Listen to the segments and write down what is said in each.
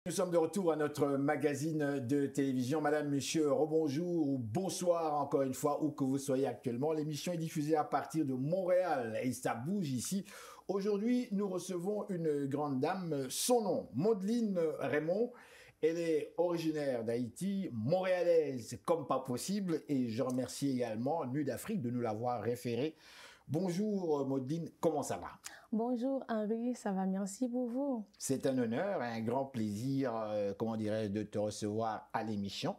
Nous sommes de retour à notre magazine de télévision. Madame, monsieur, rebonjour ou bonsoir encore une fois, où que vous soyez actuellement. L'émission est diffusée à partir de Montréal et ça bouge ici. Aujourd'hui, nous recevons une grande dame. Son nom, Maudeline Raymond. Elle est originaire d'Haïti, montréalaise comme pas possible. Et je remercie également Nuit d'Afrique de nous l'avoir référée. Bonjour Maudeline, comment ça va? Bonjour Henri, ça va, merci pour vous. C'est un honneur, un grand plaisir, comment dirais-je, de te recevoir à l'émission.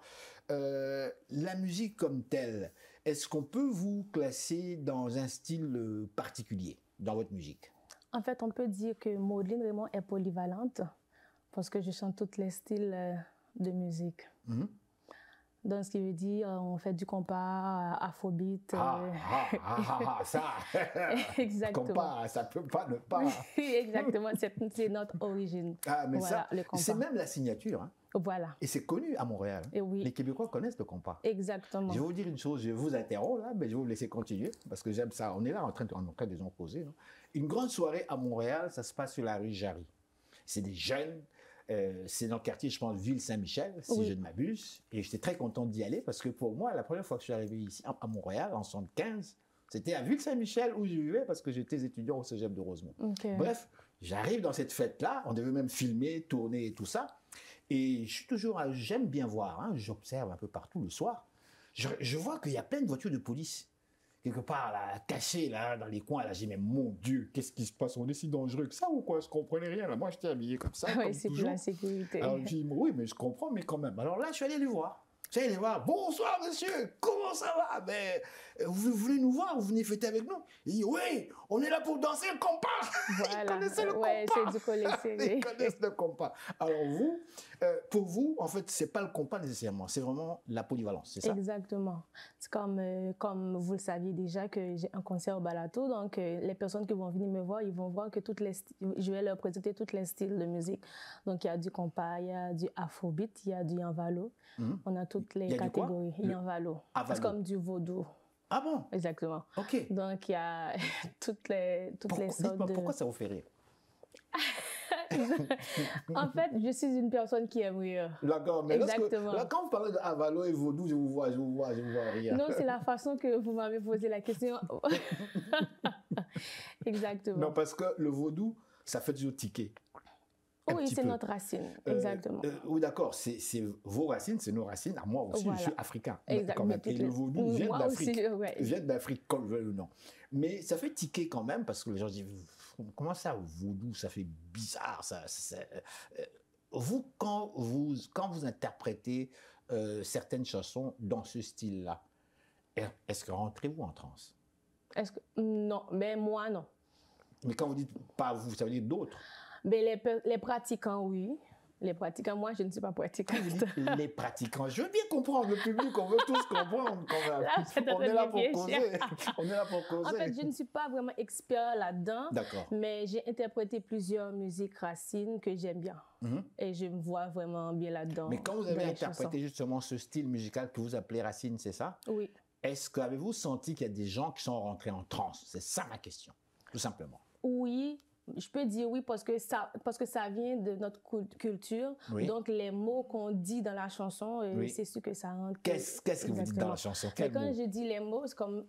La musique comme telle, est-ce qu'on peut vous classer dans un style particulier dans votre musique? En fait, on peut dire que Maudeline Raymond est polyvalente parce que je chante tous les styles de musique. Mm-hmm. Donc, ce qui veut dire, on fait du compas, afrobeat. Ça Exactement. Compas, ça peut pas ne pas. Exactement, c'est notre origine. Ah, mais voilà, ça, c'est même la signature. Hein. Voilà. Et c'est connu à Montréal. Hein. Et oui. Les Québécois connaissent le compas. Exactement. Je vais vous dire une chose, je vous interromps là, mais je vais vous laisser continuer parce que j'aime ça. On est là en train de nous causer. Une grande soirée à Montréal, ça se passe sur la rue Jarry. C'est des jeunes. C'est dans le quartier, je pense, Ville-Saint-Michel, si je ne m'abuse. Et j'étais très content d'y aller parce que pour moi, la première fois que je suis arrivé ici, à Montréal, en 1975, c'était à Ville-Saint-Michel où je vivais parce que j'étais étudiant au cégep de Rosemont. Okay. Bref, j'arrive dans cette fête-là, on devait même filmer, tourner et tout ça. Et je suis toujours, j'aime bien voir, hein, j'observe un peu partout le soir. Je vois qu'il y a plein de voitures de police. Quelque part, là, cachées, là, dans les coins, là, j'ai dit, mais mon Dieu, qu'est-ce qui se passe? On est si dangereux que ça ou quoi? Je comprenais rien, là. Moi, j'étais habillé comme ça, oui, c'est pour la sécurité. Alors, je dis, oui, mais je comprends, mais quand même. Alors là, je suis allé les voir. Je suis allé les voir. Bonsoir, monsieur, comment ça va? Ben, vous venez nous voir, vous venez fêter avec nous? Il dit, oui, on est là pour danser le compas. Voilà. Ils connaissent le compas. C'est du collet. Ils connaissent le compas. Alors vous, pour vous, en fait, c'est pas le compas nécessairement, c'est vraiment la polyvalence, c'est ça? Exactement. C'est comme vous le saviez déjà que j'ai un concert au Balato, donc les personnes qui vont venir me voir, ils vont voir que je vais leur présenter tous les styles de musique. Donc il y a du compas, il y a du afrobeat, il y a du yanvalo. On a toutes les catégories. Yanvalo. C'est comme du vaudou. Ah bon? Exactement. Ok. Donc il y a toutes les sortes de... Pourquoi ça vous fait rire? En fait, je suis une personne qui aime rire. D'accord, mais exactement. Là, quand vous parlez d'Avalo et Vaudou, je vous vois rire. Non, c'est la façon que vous m'avez posé la question. Exactement. Non, parce que le Vaudou, ça fait toujours tiquer. Oui, c'est notre racine, exactement. Oui, d'accord, c'est vos racines, c'est nos racines. À moi aussi, je suis africain. Exactement. Et le Vaudou vient d'Afrique. Il vient d'Afrique, qu'on le veuille ou non. Mais ça fait tiquer quand même, parce que les gens disent, comment ça, Vaudou, ça fait bizarre, ça. Vous, quand vous interprétez certaines chansons dans ce style-là, est-ce que rentrez-vous en transe? Non, mais moi, non. Mais quand vous dites pas vous, ça veut dire d'autres? Mais les pratiquants, oui. Les pratiquants, moi, je ne suis pas pratiquante. Les pratiquants, je veux bien comprendre le public, on veut tous comprendre quand même. Là, on est là pour causer. On est là pour causer. En fait, je ne suis pas vraiment expert là-dedans. D'accord. Mais j'ai interprété plusieurs musiques racines que j'aime bien. Et je me vois vraiment bien là-dedans. Mais quand vous avez interprété justement ce style musical que vous appelez racine, c'est ça? Oui. Est-ce que avez-vous senti qu'il y a des gens qui sont rentrés en transe? C'est ça ma question, tout simplement. Oui. Je peux dire oui parce que ça vient de notre culture. Oui. Donc, les mots qu'on dit dans la chanson, c'est sûr que ça rentre. Qu'est-ce que vous dites dans la chanson? Mais quand je dis les mots, c'est comme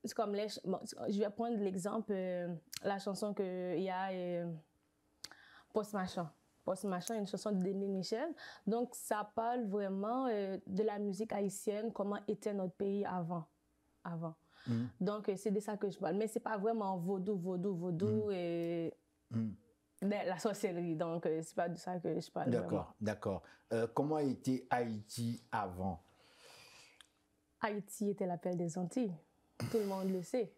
je vais prendre l'exemple, la chanson qu'il y a, Post Machin. Post Machin, une chanson d'Émile Michel. Donc, ça parle vraiment de la musique haïtienne, comment était notre pays avant. Donc, c'est de ça que je parle. Mais ce n'est pas vraiment vaudou et la sorcellerie. Donc, ce n'est pas de ça que je parle. D'accord. Comment était Haïti avant? Haïti était l'appel des Antilles. Tout le monde le sait.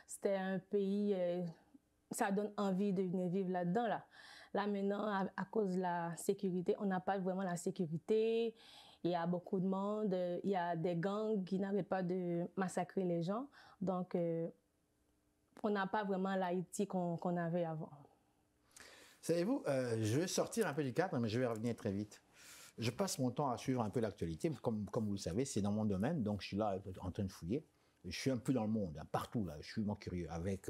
C'était un pays... ça donne envie de venir vivre là-dedans. Là, maintenant, à cause de la sécurité, on n'a pas vraiment la sécurité. Il y a beaucoup de monde. Il y a des gangs qui n'arrêtent pas de massacrer les gens. Donc, on n'a pas vraiment l'Haïti qu'on avait avant. Savez-vous, je vais sortir un peu du cadre, mais je vais revenir très vite. Je passe mon temps à suivre un peu l'actualité. Comme vous le savez, c'est dans mon domaine, donc je suis là en train de fouiller. Je suis un peu dans le monde, hein, partout, là. Je suis vraiment curieux. Avec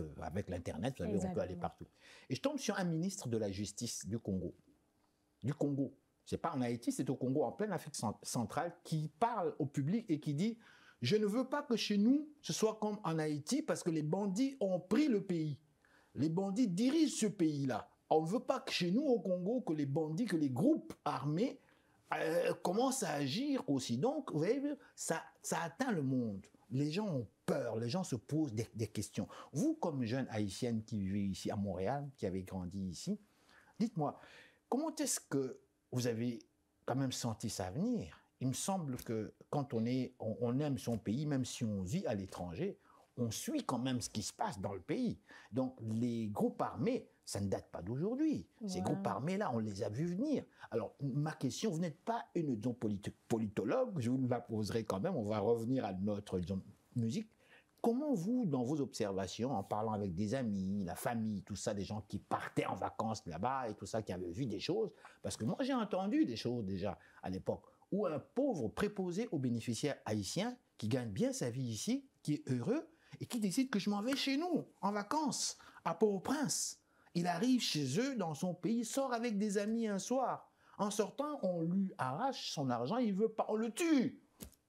l'Internet, vous savez, on peut aller partout. Et je tombe sur un ministre de la Justice du Congo. c'est pas en Haïti, c'est au Congo, en pleine Afrique centrale, qui parle au public et qui dit « Je ne veux pas que chez nous, ce soit comme en Haïti parce que les bandits ont pris le pays. Les bandits dirigent ce pays-là. On ne veut pas que chez nous, au Congo, que les bandits, que les groupes armés commencent à agir aussi. » Donc, vous voyez, ça atteint le monde. Les gens ont peur, les gens se posent des questions. Vous, comme jeune haïtienne qui vivez ici à Montréal, qui avez grandi ici, dites-moi, comment est-ce que vous avez quand même senti ça venir? Il me semble que quand on aime son pays, même si on vit à l'étranger, on suit quand même ce qui se passe dans le pays. Donc, les groupes armés, ça ne date pas d'aujourd'hui. Ces groupes armés-là, on les a vus venir. Alors, ma question, vous n'êtes pas une politologue, je vous la poserai quand même, on va revenir à notre musique. Comment vous, dans vos observations, en parlant avec des amis, la famille, tout ça, des gens qui partaient en vacances là-bas et tout ça, qui avaient vu des choses, parce que moi j'ai entendu des choses déjà à l'époque, où un pauvre préposé aux bénéficiaires haïtiens qui gagne bien sa vie ici, qui est heureux, et qui décide que je m'en vais chez nous, en vacances, à Port-au-Prince. Il arrive chez eux, dans son pays, sort avec des amis un soir. En sortant, on lui arrache son argent, il veut pas, on le tue.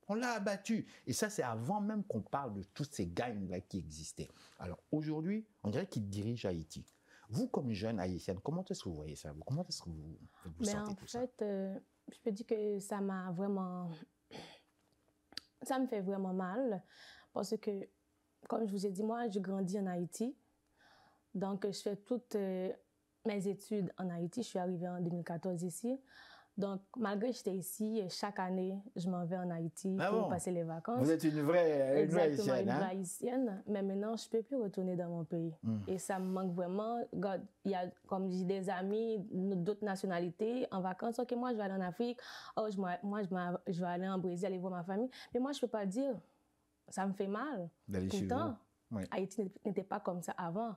On l'a abattu. Et ça, c'est avant même qu'on parle de toutes ces gangs-là qui existaient. Alors aujourd'hui, on dirait qu'il dirige Haïti. Vous, comme jeune haïtienne, comment est-ce que vous voyez ça? Comment est-ce que vous sentez tout ça? En fait, je peux dire que ça m'a vraiment... Ça me fait vraiment mal parce que, comme je vous ai dit, moi, je grandis en Haïti. Donc, je fais toutes mes études en Haïti. Je suis arrivée en 2014 ici. Donc, malgré que j'étais ici, chaque année, je m'en vais en Haïti pour passer les vacances. Vous êtes une vraie Exactement, haïtienne, une vraie haïtienne. Mais maintenant, je ne peux plus retourner dans mon pays. Et ça me manque vraiment. Il y a, comme je dis, des amis d'autres nationalités en vacances. OK, moi, je vais aller en Afrique. Oh, moi, je vais aller en Brésil, aller voir ma famille. Mais moi, je ne peux pas dire. Ça me fait mal. Pourtant, Haïti n'était pas comme ça avant.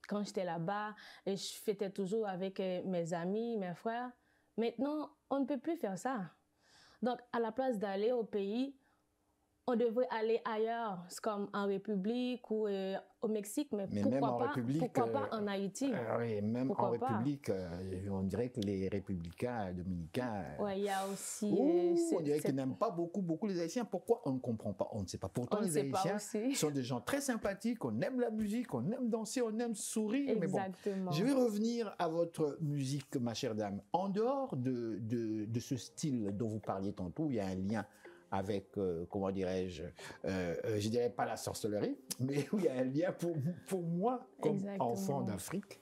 Quand j'étais là-bas, je fêtais toujours avec mes amis, mes frères. Maintenant, on ne peut plus faire ça. Donc, à la place d'aller au pays, on devrait aller ailleurs, comme en République ou au Mexique, mais pourquoi pas en Haïti? Oui, même en République, on dirait que les républicains dominicains... Oui, il y a aussi... on dirait qu'ils n'aiment pas beaucoup les Haïtiens. Pourquoi? On ne comprend pas, on ne sait pas. Pourtant, les Haïtiens sont des gens très sympathiques, on aime la musique, on aime danser, on aime sourire. Exactement. Mais bon, je vais revenir à votre musique, ma chère dame. En dehors de ce style dont vous parliez tantôt, il y a un lien avec, comment dirais-je, je dirais pas la sorcellerie, mais il y a un lien pour moi, comme enfant d'Afrique.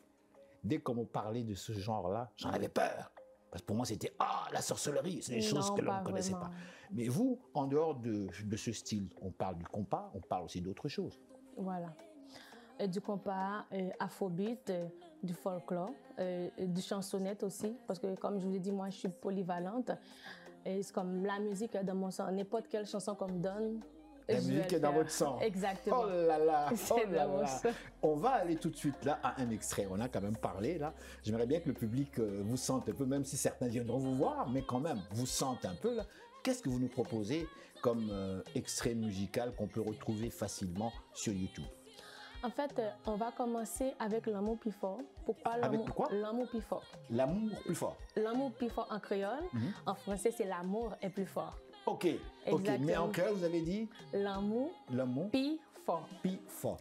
Dès qu'on me parlait de ce genre-là, j'en avais peur. Parce que pour moi, c'était, la sorcellerie, c'est des choses que l'on ne connaissait pas. Mais vous, en dehors de ce style, on parle du compas, on parle aussi d'autres choses. Voilà. Du compas, afrobeat, du folklore, du chansonnette aussi, parce que comme je vous l'ai dit, moi, je suis polyvalente. C'est comme la musique est dans mon sang. N'importe quelle chanson qu'on me donne, la musique est dans votre sang. Exactement. Oh là là, oh là là. On va aller tout de suite là à un extrait. On a quand même parlé là. J'aimerais bien que le public vous sente un peu, même si certains viendront vous voir, mais quand même, vous sente un peu là. Qu'est-ce que vous nous proposez comme extrait musical qu'on peut retrouver facilement sur YouTube? En fait, on va commencer avec l'amour plus fort. Pourquoi l'amour? Avec quoi? L'amour plus fort. L'amour plus fort. L'amour plus fort en créole. En français, c'est l'amour est plus fort. OK. Mais en créole, vous avez dit? L'amour plus fort. Plus fort.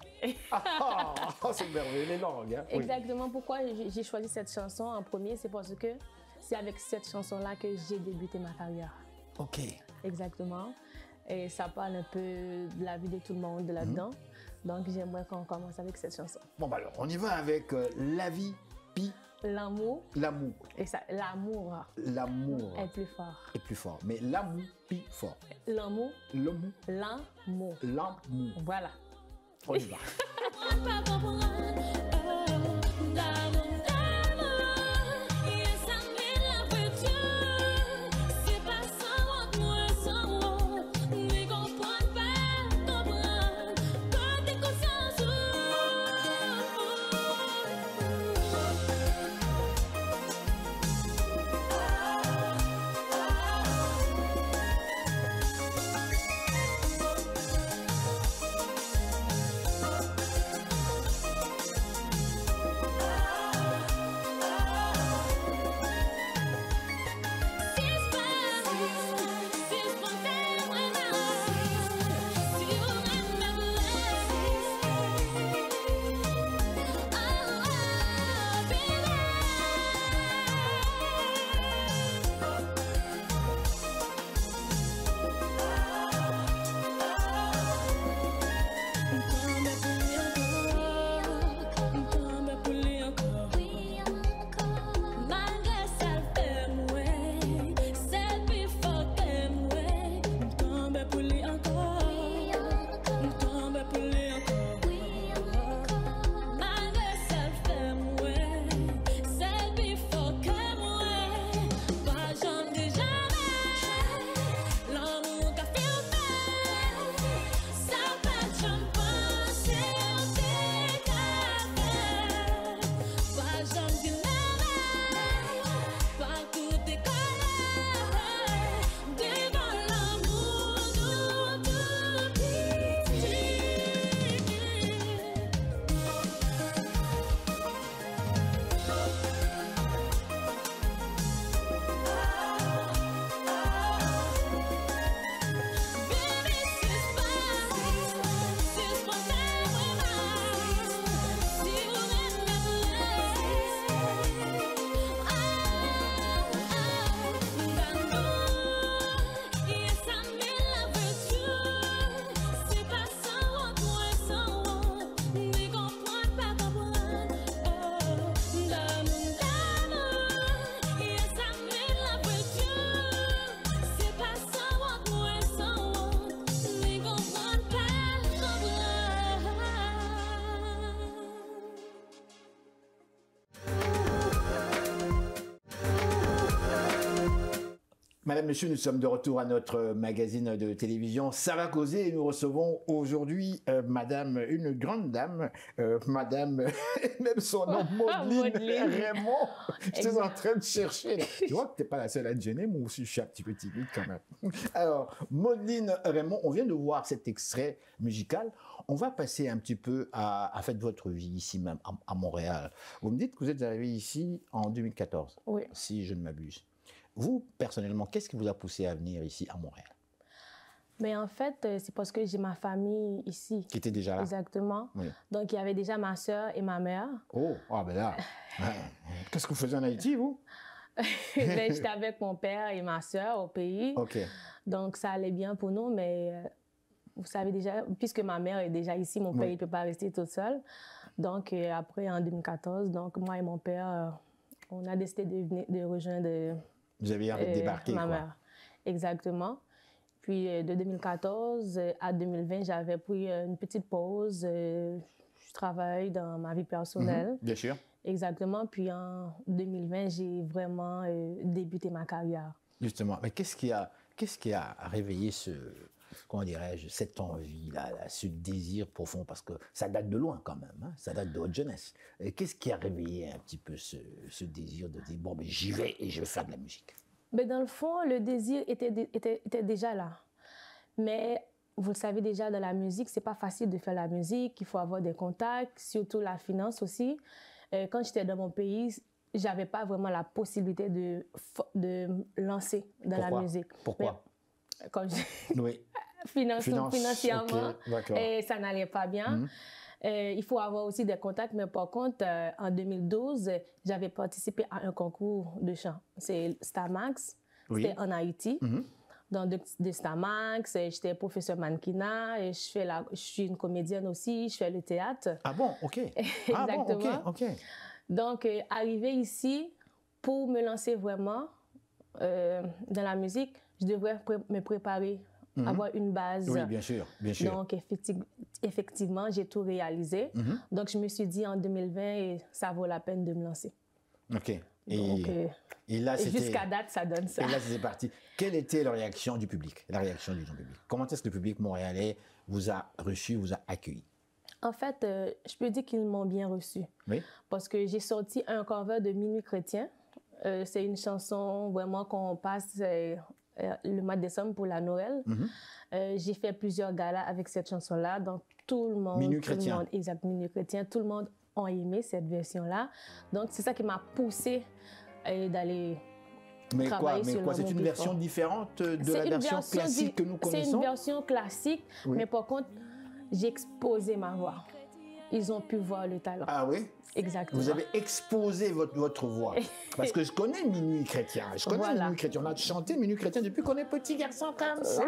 C'est merveilleux, les langues. Hein? Exactement. Oui. Pourquoi j'ai choisi cette chanson en premier? C'est parce que c'est avec cette chanson-là que j'ai débuté ma carrière. OK. Exactement. Et ça parle un peu de la vie de tout le monde là-dedans. Donc, j'aimerais qu'on commence avec cette chanson. Bon, bah alors, on y va avec La vie, puis... L'amour. L'amour. Et ça, l'amour. L'amour. Est plus fort. Est plus fort. Mais l'amour, puis fort. L'amour. L'amour. L'amour. L'amour. Voilà. On y va. Madame, Monsieur, nous sommes de retour à notre magazine de télévision Ça va causer et nous recevons aujourd'hui Madame, une grande dame, Madame, même son nom, Maudeline Raymond. Je suis en train de chercher. Là. Tu vois que tu n'es pas la seule à être gênée, moi aussi je suis un petit peu timide quand même. Alors, Maudeline Raymond, on vient de voir cet extrait musical. On va passer un petit peu à fait votre vie ici même, à Montréal. Vous me dites que vous êtes arrivé ici en 2014, oui. Si je ne m'abuse. Vous, personnellement, qu'est-ce qui vous a poussé à venir ici à Montréal? Mais en fait, c'est parce que j'ai ma famille ici. Qui était déjà là? Exactement. Oui. Donc, il y avait déjà ma sœur et ma mère. Oh, ah ben là. Qu'est-ce que vous faisiez en Haïti, vous? Ben, j'étais avec mon père et ma sœur au pays. OK. Donc, ça allait bien pour nous, mais vous savez déjà, puisque ma mère est déjà ici, mon père, il ne peut pas rester tout seul. Donc, après, en 2014, donc, moi et mon père, on a décidé de rejoindre... Vous avez envie de débarquer, ma quoi. mère. Exactement. Puis de 2014 à 2020, j'avais pris une petite pause. Je travaille dans ma vie personnelle. Bien sûr. Exactement. Puis en 2020, j'ai vraiment débuté ma carrière. Justement. Mais qu'est-ce qui a réveillé comment dirais-je, cette envie-là, ce désir profond? Parce que ça date de loin quand même, hein? Ça date de votre jeunesse. Qu'est-ce qui a réveillé un petit peu ce désir de dire, bon, ben, j'y vais et je vais faire de la musique? Mais dans le fond, le désir était déjà là. Mais vous le savez déjà, dans la musique, c'est pas facile de faire la musique. Il faut avoir des contacts, surtout la finance aussi. Quand j'étais dans mon pays, j'avais pas vraiment la possibilité de lancer dans la musique. Pourquoi? Mais, comme oui. Financièrement, okay, ça n'allait pas bien. Il faut avoir aussi des contacts, mais par contre, en 2012, j'avais participé à un concours de chant. C'est Starmax, c'était en Haïti. Dans de Starmax, j'étais professeur mannequinat, je suis une comédienne aussi, je fais le théâtre. Ah bon, OK. Exactement. Ah bon, OK. Donc, arrivé ici, pour me lancer vraiment dans la musique, je devrais me préparer, avoir une base. Oui, bien sûr, bien sûr. Donc, effectivement, j'ai tout réalisé. Donc, je me suis dit en 2020, ça vaut la peine de me lancer. OK. Donc, et là, jusqu'à date, ça donne ça. Et là, c'est parti. Quelle était la réaction du public? La réaction du public? Comment est-ce que le public montréalais vous a reçu, vous a accueilli? En fait, je peux dire qu'ils m'ont bien reçu. Oui. Parce que j'ai sorti un cover de Minuit chrétien. C'est une chanson vraiment qu'on passe le mois de décembre pour la Noël. J'ai fait plusieurs galas avec cette chanson-là. Donc, tout le monde... Minuit chrétien. Exact, Minuit chrétien. Tout le monde a aimé cette version-là. Donc, c'est ça qui m'a poussée d'aller travailler sur le Mais c'est une version différente de la version classique que nous connaissons? C'est une version classique, mais par contre, j'ai exposé ma voix. Ils ont pu voir le talent. Ah oui? Exactement. Vous avez exposé votre voix. Parce que je connais Minuit chrétien. Je connais Minuit chrétien. On a chanté Minuit chrétien depuis qu'on est petit garçon comme ça.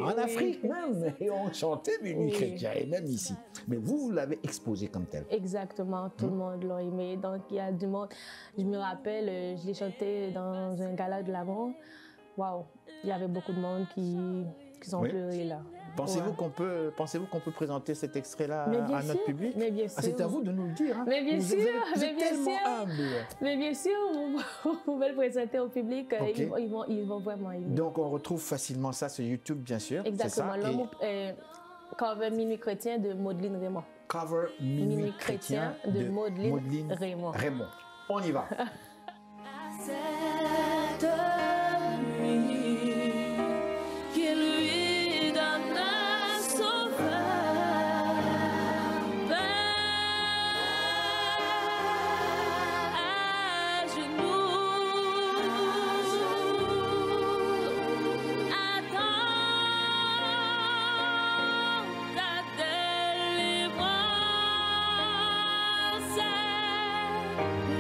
En Afrique même. Et on chantait Minuit chrétien. Et même ici. Mais vous l'avez exposé comme tel. Exactement. Tout le monde l'a aimé. Donc, il y a du monde. Je me rappelle, je l'ai chanté dans un gala de l'amour. Waouh. Il y avait beaucoup de monde qui ont pleuré là. Pensez-vous qu'on peut présenter cet extrait-là à notre public? Mais bien sûr. C'est à vous de nous le dire. Hein? Mais bien sûr. Vous êtes tellement humble. Mais bien sûr, vous pouvez le présenter au public. Okay. Ils vont vraiment aimer. Donc, on retrouve facilement ça sur YouTube, bien sûr. Exactement. Cover Minuit chrétien de Maudeline Raymond. Cover Minuit chrétien de Maudeline Raymond. On y va.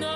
No.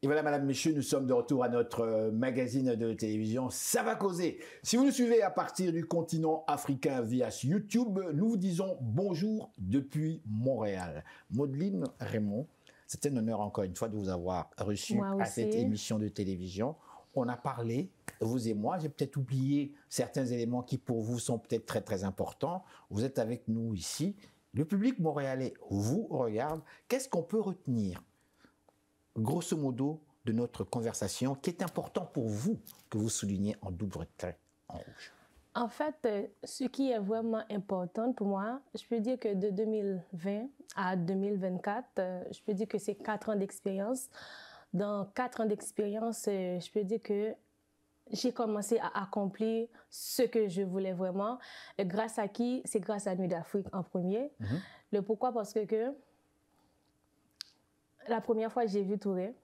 Et voilà, madame, messieurs, nous sommes de retour à notre magazine de télévision Ça va causer. Si vous nous suivez à partir du continent africain via YouTube, nous vous disons bonjour depuis Montréal. Maudeline Raymond, c'est un honneur encore une fois de vous avoir reçu à cette émission de télévision. On a parlé, vous et moi, j'ai peut-être oublié certains éléments qui pour vous sont peut-être très très importants. Vous êtes avec nous ici. Le public montréalais vous regarde. Qu'est-ce qu'on peut retenir grosso modo, de notre conversation, qui est important pour vous, que vous soulignez en double trait en rouge? En fait, ce qui est vraiment important pour moi, je peux dire que de 2020 à 2024, je peux dire que c'est 4 ans d'expérience. Dans 4 ans d'expérience, je peux dire que j'ai commencé à accomplir ce que je voulais vraiment. Et grâce à qui? C'est grâce à Nuit d'Afrique en premier. Le pourquoi? Parce que la première fois que j'ai vu Touré,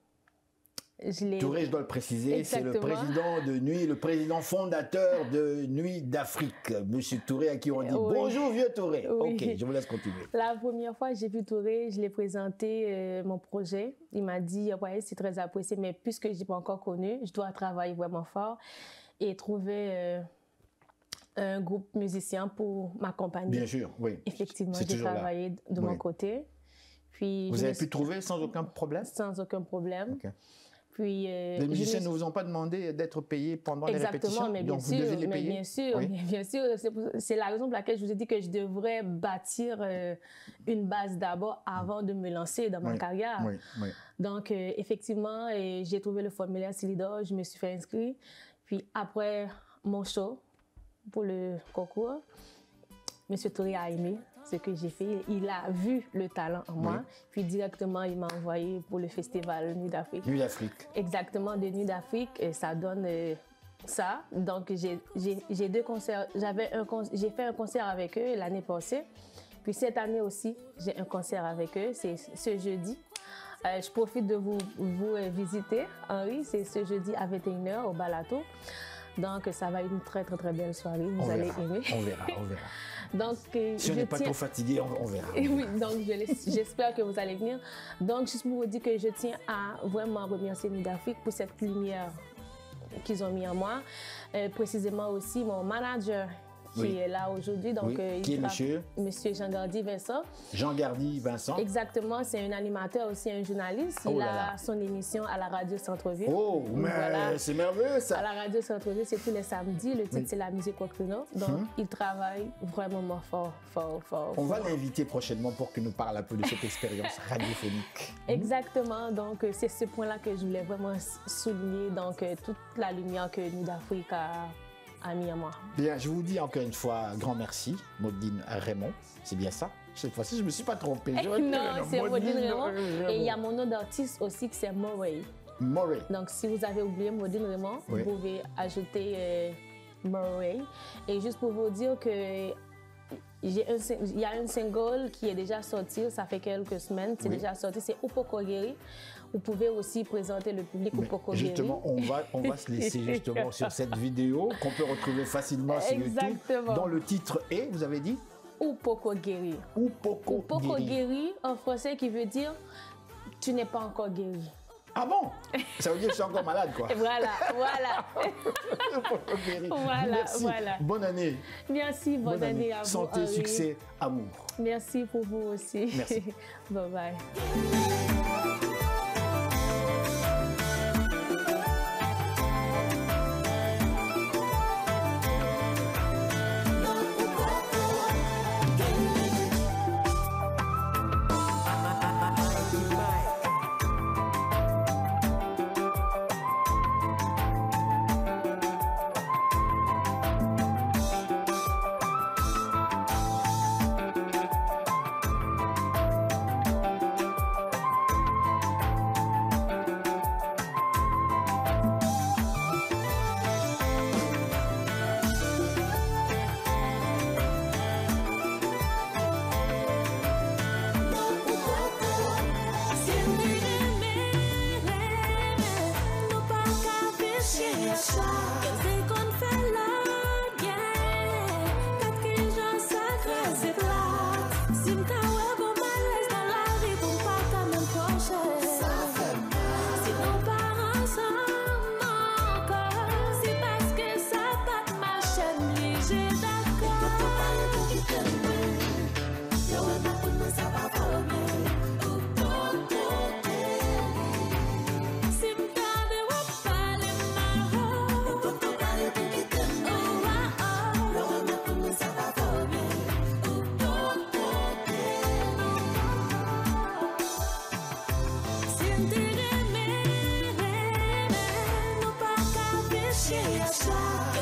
Touré, je dois le préciser, c'est le président de Nuit, le président fondateur de Nuit d'Afrique. Monsieur Touré, à qui on dit bonjour vieux Touré. Oui. Ok, je vous laisse continuer. La première fois que j'ai vu Touré, je l'ai présenté mon projet. Il m'a dit, ouais, c'est très apprécié, mais puisque je n'ai pas encore connu, je dois travailler vraiment fort et trouver un groupe musicien pour m'accompagner. Bien sûr, oui. Effectivement, j'ai travaillé de mon côté. Puis vous avez pu trouver sans aucun problème? Sans aucun problème. Okay. Puis, les musiciens ne vous ont pas demandé d'être payés pendant les répétitions? Mais bien donc sûr, vous devez les payer? Bien sûr, oui. Bien sûr. C'est la raison pour laquelle je vous ai dit que je devrais bâtir une base d'abord avant de me lancer dans ma carrière. Donc, effectivement, j'ai trouvé le formulaire Silidor, je me suis fait inscrire. Puis après mon show pour le concours, M. Touré a aimé ce que j'ai fait. Il a vu le talent en moi. Puis directement, il m'a envoyé pour le festival Nuit d'Afrique. Nuit d'Afrique. Exactement, de Nuit d'Afrique. Et ça donne ça. Donc, j'ai 2 concerts. J'ai fait un concert avec eux l'année passée. Puis cette année aussi, j'ai un concert avec eux. C'est ce jeudi. Je profite de vous visiter, Henri. C'est ce jeudi à 21h au Balato. Donc, ça va être une très, très, très belle soirée. Vous allez aimer. On verra. Donc, si on n'est pas trop fatigué, on verra. Oui, donc j'espère que vous allez venir. Donc, juste pour vous dire que je tiens à vraiment remercier Nuit d'Afrique pour cette lumière qu'ils ont mis en moi. Précisément aussi mon manager qui est là aujourd'hui. Donc, qui est monsieur? Monsieur Jean-Gardy Vincent. Jean-Gardy Vincent. Exactement, c'est un animateur aussi, un journaliste. Il a son émission à la radio Centre-Ville. Oh, mais c'est merveilleux ça! À la radio Centre-Ville, c'est tous les samedis. Le titre, c'est La musique au créneau. Donc, il travaille vraiment fort. On va l'inviter prochainement pour qu'il nous parle un peu de cette expérience radiophonique. Exactement. Donc, c'est ce point-là que je voulais vraiment souligner. Donc, toute la lumière que Nuit d'Afrique a mis à moi. Bien, je vous dis encore une fois un grand merci, Maudeline Raymond. C'est bien ça? Cette fois-ci, je ne me suis pas trompé. Non, c'est Maudeline Raymond. Et il y a mon nom d'artiste aussi qui c'est Murray. Murray. Donc, si vous avez oublié Maudeline Raymond, vous pouvez ajouter Murray. Et juste pour vous dire que il y a un single qui est déjà sorti, ça fait quelques semaines, c'est déjà sorti, c'est Upokogeri. Vous pouvez aussi présenter le public Upokogeri. Justement, on va se laisser justement sur cette vidéo qu'on peut retrouver facilement sur YouTube, dont le titre est, vous avez dit? Upokogeri. Upokogeri en français qui veut dire « tu n'es pas encore guéri ». Ah bon? Ça veut dire que je suis encore malade, quoi. Voilà. Merci. Bonne année. Merci, bonne année à vous. Santé, succès, amour. Merci pour vous aussi. Merci. Bye bye. là.